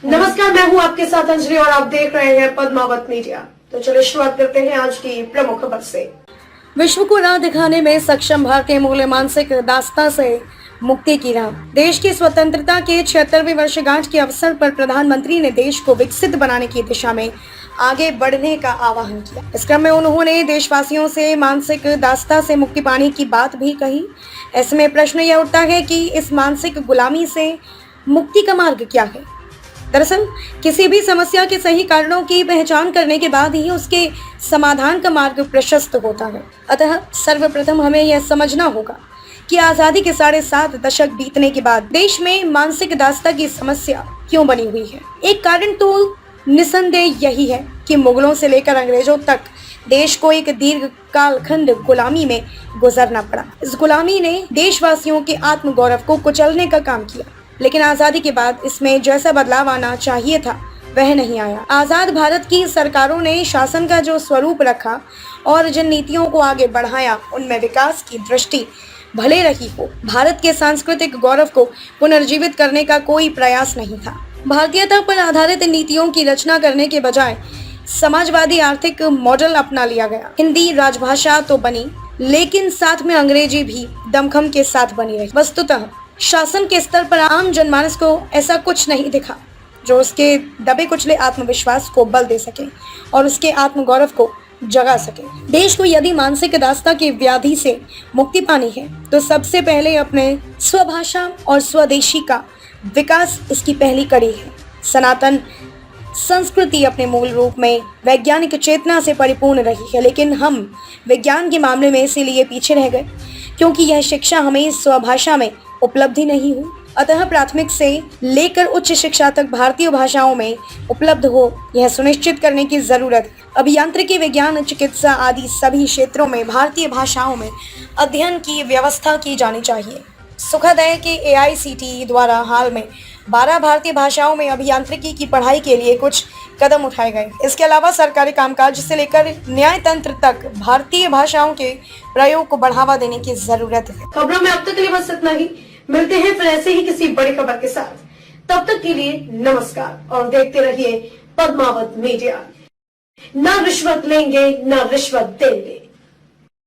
नमस्कार, मैं हूं आपके साथ अंजलि और आप देख रहे हैं पद्मावत मीडिया। तो चलिए शुरुआत करते हैं आज की प्रमुख खबर से। विश्व को राह दिखाने में सक्षम भारतीय मूल्य मानसिक दास्ता से मुक्ति की राह। देश की स्वतंत्रता के 76वीं वर्षगांठ के अवसर पर प्रधानमंत्री ने देश को विकसित बनाने की दिशा में आगे बढ़ने का आह्वान किया। इस क्रम में उन्होंने देशवासियों से मानसिक दास्ता से मुक्ति पाने की बात भी कही। ऐसे में प्रश्न यह उठता है कि इस मानसिक गुलामी से मुक्ति का मार्ग क्या है। दरअसल किसी भी समस्या के सही कारणों की पहचान करने के बाद ही उसके समाधान का मार्ग प्रशस्त होता है। अतः सर्वप्रथम हमें यह समझना होगा कि आजादी के 7.5 दशक बीतने के बाद देश में मानसिक दास्ता की समस्या क्यों बनी हुई है। एक कारण तो निसंदेह यही है कि मुगलों से लेकर अंग्रेजों तक देश को एक दीर्घ कालखंड गुलामी में गुजरना पड़ा। इस गुलामी ने देशवासियों के आत्मगौरव को कुचलने का काम किया, लेकिन आजादी के बाद इसमें जैसा बदलाव आना चाहिए था वह नहीं आया। आजाद भारत की सरकारों ने शासन का जो स्वरूप रखा और जिन नीतियों को आगे बढ़ाया, उनमें विकास की दृष्टि भले रही हो, भारत के सांस्कृतिक गौरव को पुनर्जीवित करने का कोई प्रयास नहीं था। भारतीयता पर आधारित नीतियों की रचना करने के बजाय समाजवादी आर्थिक मॉडल अपना लिया गया। हिंदी राजभाषा तो बनी, लेकिन साथ में अंग्रेजी भी दमखम के साथ बनी रही। वस्तुतः शासन के स्तर पर आम जनमानस को ऐसा कुछ नहीं दिखा जो उसके दबे कुचले आत्मविश्वास को बल दे सके और उसके आत्मगौरव को जगा सके। देश को यदि मानसिक दास्ता की व्याधि से मुक्ति पानी है तो सबसे पहले अपने स्वभाषा और स्वदेशी का विकास इसकी पहली कड़ी है। सनातन संस्कृति अपने मूल रूप में वैज्ञानिक चेतना से परिपूर्ण रही है, लेकिन हम विज्ञान के मामले में इसीलिए पीछे रह गए क्योंकि यह शिक्षा हमें स्वभाषा में उपलब्धि नहीं हुई। अतः प्राथमिक से लेकर उच्च शिक्षा तक भारतीय भाषाओं में उपलब्ध हो, यह सुनिश्चित करने की जरूरत है। अभियांत्रिकी, विज्ञान, चिकित्सा आदि सभी क्षेत्रों में भारतीय भाषाओं में अध्ययन की व्यवस्था की जानी चाहिए। सुखद है कि AICTE द्वारा हाल में 12 भारतीय भाषाओं में अभियांत्रिकी की पढ़ाई के लिए कुछ कदम उठाए गए। इसके अलावा सरकारी कामकाज से लेकर न्याय तंत्र तक भारतीय भाषाओं के प्रयोग को बढ़ावा देने की जरूरत है। खबरों में अब तक के लिए बस इतना ही। मिलते हैं फिर ऐसे ही किसी बड़ी खबर के साथ। तब तक के लिए नमस्कार और देखते रहिए पद्मावत मीडिया। ना रिश्वत लेंगे, ना रिश्वत देंगे।